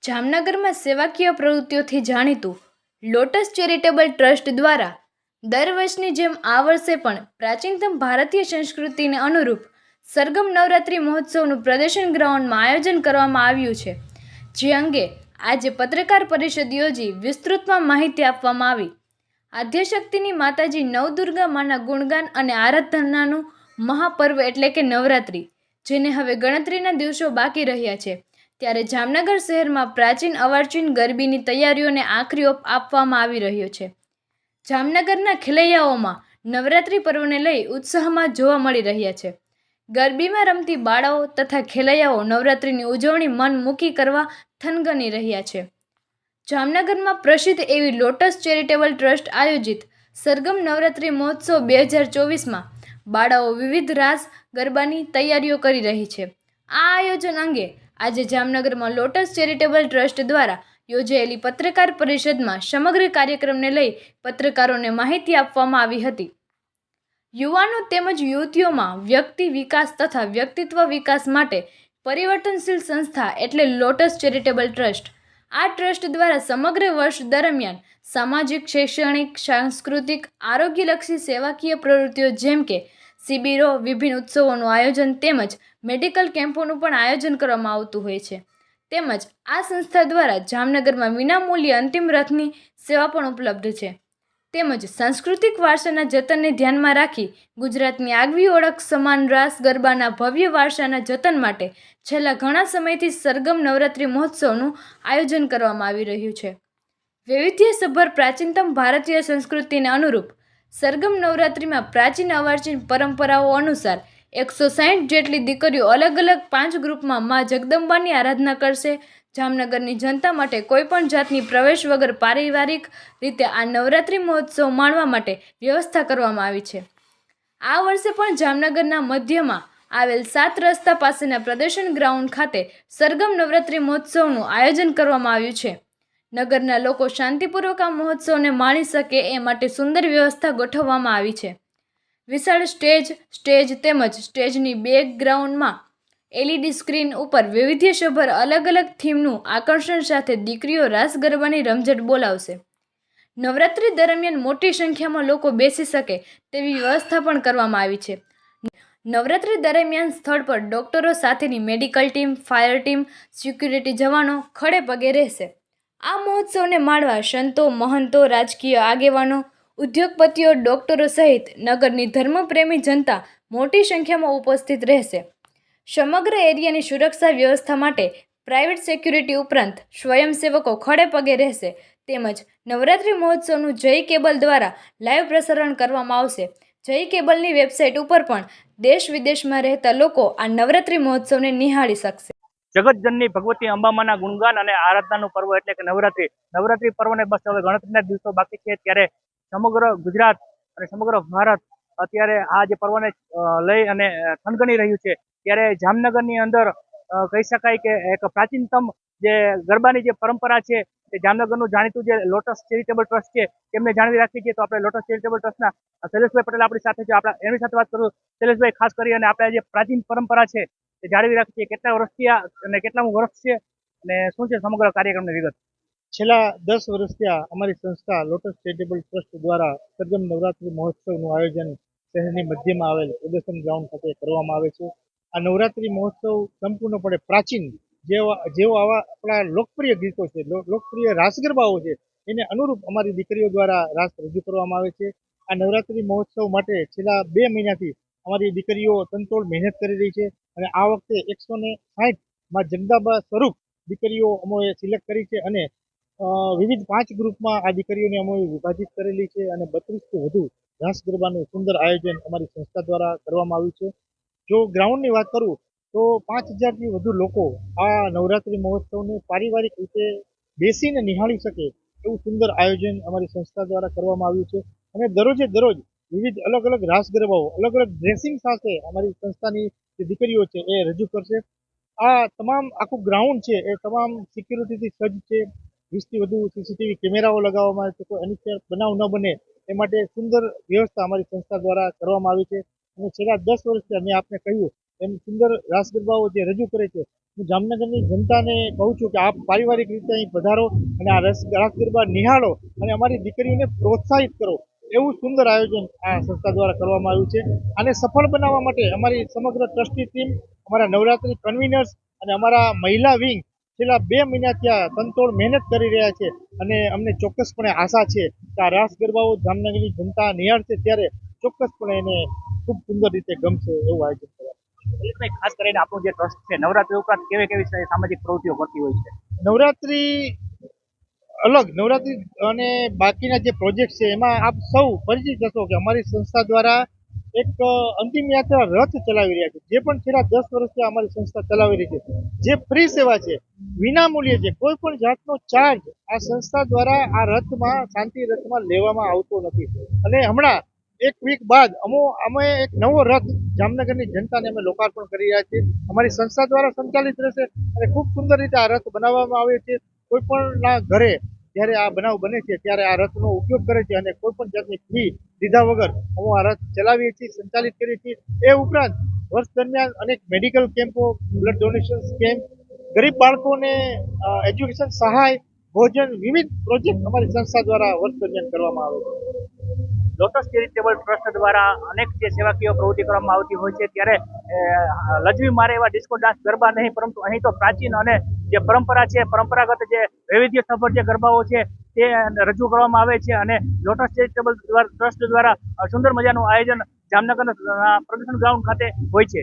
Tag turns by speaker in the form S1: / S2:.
S1: જામનગરમાં સેવાકીય પ્રવૃત્તિઓથી જાણીતું લોટસ ચેરિટેબલ ટ્રસ્ટ દ્વારા દર વર્ષની જેમ આ વર્ષે પણ પ્રાચીનતમ ભારતીય સંસ્કૃતિને અનુરૂપ સરગમ નવરાત્રિ મહોત્સવનું પ્રદર્શન ગ્રાઉન્ડમાં આયોજન કરવામાં આવ્યું છે, જે અંગે આજે પત્રકાર પરિષદ યોજી વિસ્તૃતમાં માહિતી આપવામાં આવી. આદ્યશક્તિની માતાજી નવદુર્ગા માના ગુણગાન અને આરાધનાનું મહાપર્વ એટલે કે નવરાત્રિ, જેને હવે ગણતરીના દિવસો બાકી રહ્યા છે, ત્યારે જામનગર શહેરમાં પ્રાચીન અર્વાચીન ગરબીની તૈયારીઓને આખરી ઓપ આપવામાં આવી રહ્યો છે. જામનગરના ખેલૈયાઓમાં નવરાત્રિ પર્વને લઈ ઉત્સાહમાં જોવા મળી રહ્યા છે. ગરબીમાં રમતી બાળાઓ તથા ખેલૈયાઓ નવરાત્રિની ઉજવણી મન મૂકી કરવા થનગની રહ્યા છે. જામનગરમાં પ્રસિદ્ધ એવી લોટસ ચેરિટેબલ ટ્રસ્ટ આયોજિત સરગમ નવરાત્રિ મહોત્સવ 2024માં બાળાઓ વિવિધ રાસ ગરબાની તૈયારીઓ કરી રહી છે. આ આયોજન અંગે આજે જામનગરમાં લોટસ ચેરિટેબલ ટ્રસ્ટ દ્વારા યોજાયેલી પત્રકાર પરિષદમાં સમગ્ર કાર્યક્રમને લઈ પત્રકારોને માહિતી આપવામાં આવી હતી. યુવાનો તેમજ યુવતીઓમાં વ્યક્તિ વિકાસ તથા વ્યક્તિત્વ વિકાસ માટે પરિવર્તનશીલ સંસ્થા એટલે લોટસ ચેરિટેબલ ટ્રસ્ટ. આ ટ્રસ્ટ દ્વારા સમગ્ર વર્ષ દરમિયાન સામાજિક, શૈક્ષણિક, સાંસ્કૃતિક, આરોગ્યલક્ષી સેવાકીય પ્રવૃત્તિઓ જેમ કે શિબિરો, વિભિન્ન ઉત્સવોનું આયોજન તેમજ મેડિકલ કેમ્પોનું પણ આયોજન કરવામાં આવતું હોય છે. તેમજ આ સંસ્થા દ્વારા જામનગરમાં વિનામૂલ્યે અંતિમ રથની સેવા પણ ઉપલબ્ધ છે. તેમજ સાંસ્કૃતિક વારસાના જતનને ધ્યાનમાં રાખી ગુજરાતની આગવી ઓળખ સમાન રાસ ગરબાના ભવ્ય વારસાના જતન માટે છેલ્લા ઘણા સમયથી સરગમ નવરાત્રિ મહોત્સવનું આયોજન કરવામાં આવી રહ્યું છે. વૈવિધ્યસભર પ્રાચીનતમ ભારતીય સંસ્કૃતિને અનુરૂપ સરગમ નવરાત્રિમાં પ્રાચીન અર્વાચીન પરંપરાઓ અનુસાર 160 જેટલી દીકરીઓ અલગ અલગ 5 ગ્રુપમાં મા જગદંબાની આરાધના કરશે. જામનગરની જનતા માટે કોઈપણ જાતની પ્રવેશ વગર પારિવારિક રીતે આ નવરાત્રિ મહોત્સવ માણવા માટે વ્યવસ્થા કરવામાં આવી છે. આ વર્ષે પણ જામનગરના મધ્યમાં આવેલ 7 રસ્તા પાસેના પ્રદર્શન ગ્રાઉન્ડ ખાતે સરગમ નવરાત્રિ મહોત્સવનું આયોજન કરવામાં આવ્યું છે. નગરના લોકો શાંતિપૂર્વક આ મહોત્સવને માણી શકે એ માટે સુંદર વ્યવસ્થા ગોઠવવામાં આવી છે. વિશાળ સ્ટેજ તેમજ સ્ટેજની બેકગ્રાઉન્ડમાં LED સ્ક્રીન ઉપર વૈવિધ્યસભર અલગ અલગ થીમનું આકર્ષણ સાથે દીકરીઓ રાસ ગરબાની રમઝટ બોલાવશે. નવરાત્રિ દરમિયાન મોટી સંખ્યામાં લોકો બેસી શકે તેવી વ્યવસ્થા પણ કરવામાં આવી છે. નવરાત્રિ દરમિયાન સ્થળ પર ડોક્ટરો સાથેની medical team, fire team, security જવાનો ખડે પગે રહેશે. આ મહોત્સવને માણવા સંતો, મહંતો, રાજકીય આગેવાનો, ઉદ્યોગપતિઓ, ડોક્ટરો સહિત નગરની ધર્મપ્રેમી જનતા મોટી સંખ્યામાં ઉપસ્થિત રહેશે. સમગ્ર એરિયાની સુરક્ષા વ્યવસ્થા માટે પ્રાઇવેટ સિક્યુરિટી ઉપરાંત સ્વયંસેવકો ખડે પગે રહેશે. તેમજ નવરાત્રિ મહોત્સવનું જય કેબલ દ્વારા લાઈવ પ્રસારણ કરવામાં આવશે. જય કેબલની વેબસાઇટ ઉપર પણ દેશ વિદેશમાં રહેતા લોકો આ નવરાત્રિ મહોત્સવને નિહાળી શકશે.
S2: જગતજનની ભગવતી અંબામાના ગુણગાન અને આરાધનાનું પર્વ એટલે કે નવરાત્રિ પર્વને બસ હવે ગણતરીના દિવસો બાકી છે, ત્યારે સમગ્ર ગુજરાત અને સમગ્ર ભારત અત્યારે આ જે પર્વને લઈ અને થનગની રહ્યું છે. ત્યારે જામનગરની અંદર કહી શકાય કે એક પ્રાચીનતમ જે ગરબાની જે પરંપરા છે તે જામનગરનું જાણીતું જે લોટસ ચેરિટેબલ ટ્રસ્ટ છે તેમને જાળવી રાખી છે. તો આપણે લોટસ ચેરિટેબલ ટ્રસ્ટના શૈલેષભાઈ પટેલ આપણી સાથે છે, આપણે એની સાથે વાત કરું. શૈલેષભાઈ, ખાસ કરી અને આપણે જે પ્રાચીન પરંપરા છે તે જાળવી રાખી છે, કેટલા વર્ષથી અને કેટલામું વર્ષ છે અને શું છે સમગ્ર કાર્યક્રમની વિગત?
S3: છેલ્લા 10 વર્ષથી અમારી સંસ્થા લોટસ ચેરિટેબલ ટ્રસ્ટ દ્વારા સરગમ નવરાત્રિ મહોત્સવનું આયોજન શહેરની મધ્યમાં આવેલ પ્રદર્શન ગ્રાઉન્ડ ખાતે કરવામાં આવે છે. આ નવરાત્રિ મહોત્સવ સંપૂર્ણપણે પ્રાચીન જેવો આવા આપણા લોકપ્રિય ગીતો છે, લોકપ્રિય રાસ ગરબાઓ છે, એને અનુરૂપ અમારી દીકરીઓ દ્વારા રાસ રજૂ કરવામાં આવે છે. આ નવરાત્રિ મહોત્સવ માટે છેલ્લા 2 મહિનાથી અમારી દીકરીઓ તનતોડ મહેનત કરી રહી છે અને આ વખતે 160 માં જગદંબા સ્વરૂપ દીકરીઓ અમે સિલેક્ટ કરી છે અને વિવિધ 5 ગ્રુપમાં આ દીકરીઓને અમે વિભાજિત કરેલી છે અને 32થી વધુ રાસ ગરબાનું સુંદર આયોજન અમારી સંસ્થા દ્વારા કરવામાં આવ્યું છે. જો ગ્રાઉન્ડની વાત કરું તો 5000થી વધુ લોકો આ નવરાત્રિ મહોત્સવને પારિવારિક રીતે બેસીને નિહાળી શકે એવું સુંદર આયોજન અમારી સંસ્થા દ્વારા કરવામાં આવ્યું છે. અને દરરોજે દરરોજ વિવિધ અલગ અલગ રાસ ગરબાઓ અલગ અલગ ડ્રેસિંગ સાથે અમારી સંસ્થાની જે દીકરીઓ છે એ રજૂ કરશે. આ તમામ આખું ગ્રાઉન્ડ છે એ તમામ સિક્યુરિટીથી સજ્જ છે. 20થી વધુ CCTV કેમેરાઓ લગાવવામાં આવે છે, કોઈ અનિચ્છનીય બનાવ ન બને એ માટે સુંદર વ્યવસ્થા અમારી સંસ્થા દ્વારા કરવામાં આવી છે. અને છેલ્લા 10 વર્ષથી અમે આપને કહ્યું એમ સુંદર રાસ ગરબાઓ જે રજૂ કરે છે હું જામનગરની જનતાને કહું છું કે આપ પારિવારિક રીતે અહીં પધારો અને આ રાસ ગરબા નિહાળો અને અમારી દીકરીઓને પ્રોત્સાહિત કરો. એવું સુંદર આયોજન આ સંસ્થા દ્વારા કરવામાં આવ્યું છે. આને સફળ બનાવવા માટે અમારી સમગ્ર ટ્રસ્ટી ટીમ, અમારા નવરાત્રી કન્વીનર્સ અને અમારા મહિલા વિંગ છેલ્લા 2 મહિના ત્યાં તનતોડ મહેનત કરી રહ્યા છે અને અમને ચોક્કસપણે આશા છે કે આ રાસ ગરબાઓ જામનગરની જનતા નિહાળશે ત્યારે ચોક્કસપણે એને ખૂબ સુંદર રીતે ગમશે એવું આયોજન કરવામાં.
S2: દિલીપભાઈ, ખાસ કરીને આપણું જે ટ્રસ્ટ છે નવરાત્રી ઉપરાંત કેવી કેવી સામાજિક પ્રવૃત્તિઓ કરતી હોય છે?
S3: નવરાત્રી નવરાત્રી અને બાકીના જે પ્રોજેક્ટ છે એમાં આપ સૌ પરિચિત હશો કે અમારી સંસ્થા દ્વારા એક અંતિમ યાત્રા રથ ચલાવી રહ્યા છે. જે પણ છેલ્લા 10 વર્ષથી અમારી સંસ્થા ચલાવી રહી છે, જે ફ્રી સેવા છે, વિનામૂલ્યે છે, કોઈ પણ જાતનો ચાર્જ આ સંસ્થા દ્વારા આ રથમાં, શાંતિ રથમાં લેવામાં આવતો નથી. અને હમણાં 1 વીક બાદ અમે એક નવો રથ જામનગરની જનતાને અમે લોકાર્પણ કરી રહ્યા છીએ. અમારી સંસ્થા દ્વારા સંચાલિત રહેશે અને ખૂબ સુંદર રીતે આ રથ બનાવવામાં આવે છે. કોઈ પણના ઘરે જ્યારે આ બનાવ બને છે ત્યારે આ રથનો ઉપયોગ કરે છે અને કોઈ પણ જાતની ફી લીધા વગર અમે આ રથ ચલાવીએ છીએ, સંચાલિત કરીએ છીએ. એ ઉપરાંત વર્ષ દરમિયાન અનેક મેડિકલ કેમ્પો, બ્લડ ડોનેશન કેમ્પ, ગરીબ બાળકોને એજ્યુકેશન સહાય, ભોજન, વિવિધ પ્રોજેક્ટ અમારી સંસ્થા દ્વારા વર્ષ દરમિયાન કરવામાં આવે છે.
S2: લોટસ ચેરિટેબલ ટ્રસ્ટ દ્વારા અનેક જે સેવાકીય પ્રવૃત્તિ કરવામાં આવતી હોય છે ત્યારે લજવી મારે એવા ડિસ્કો ડાન્સ ગરબા નહીં, પરંતુ અહીં તો પ્રાચીન અને જે પરંપરા છે, પરંપરાગત જે વૈવિધ્યસભર જે ગરબાઓ છે તે રજૂ કરવામાં આવે છે. અને લોટસ ચેરિટેબલ ટ્રસ્ટ દ્વારા સુંદર મજાનું આયોજન જામનગરના પ્રદર્શન ગ્રાઉન્ડ ખાતે હોય છે.